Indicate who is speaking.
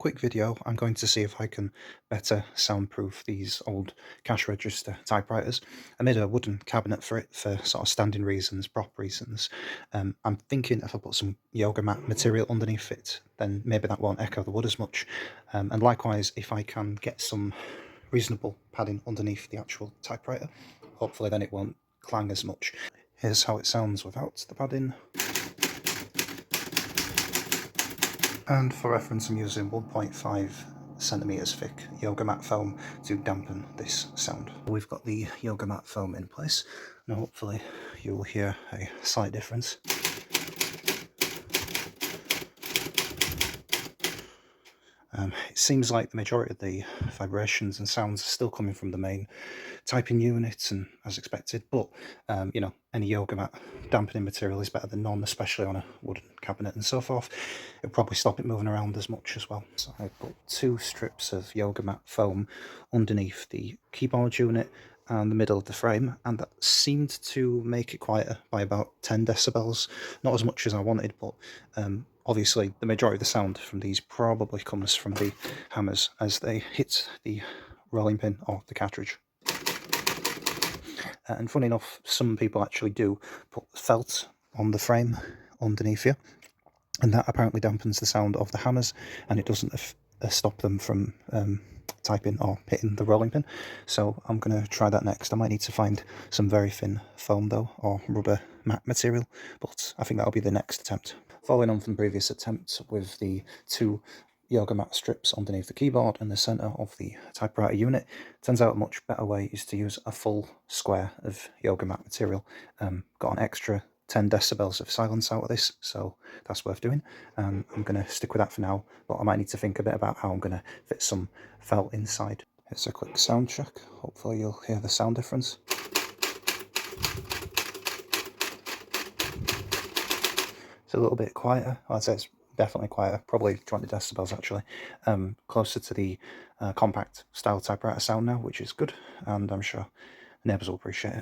Speaker 1: quick video. I'm going to see if I can better soundproof these old cash register typewriters. I made a wooden cabinet for it for sort of standing reasons, prop reasons. I'm thinking if I put some yoga mat material underneath it, then maybe that won't echo the wood as much. And likewise, if I can get some reasonable padding underneath the actual typewriter, hopefully then it won't clang as much. Here's how it sounds without the padding. And for reference, I'm using 1.5 centimeters thick yoga mat foam to dampen this sound. We've got the yoga mat foam in place. Now hopefully you'll hear a slight difference. It seems like the majority of the vibrations and sounds are still coming from the main typing unit, and as expected, but you know, any yoga mat dampening material is better than none, especially on a wooden cabinet and so forth. It'll probably stop it moving around as much as well. So I put 2 strips of yoga mat foam underneath the keyboard unit and the middle of the frame, and that seemed to make it quieter by about 10 decibels. Not as much as I wanted, but obviously the majority of the sound from these probably comes from the hammers as they hit the rolling pin or the cartridge. And funny enough, some people actually do put felt on the frame underneath here, and that apparently dampens the sound of the hammers, and it doesn't stop them from typing or hitting the rolling pin. So I'm going to try that next. I might need to find some very thin foam though, or rubber mat material, but I think that'll be the next attempt. Following on from the previous attempt with the 2 yoga mat strips underneath the keyboard and the centre of the typewriter unit, turns out a much better way is to use a full square of yoga mat material. Got an extra 10 decibels of silence out of this, so that's worth doing. I'm going to stick with that for now, but I might need to think a bit about how I'm going to fit some felt inside. Here's a quick sound check. Hopefully you'll hear the sound difference. It's a little bit quieter. I'd say it's definitely quieter, probably 20 decibels actually. Closer to the compact style typewriter sound now, which is good, and I'm sure neighbours will appreciate it.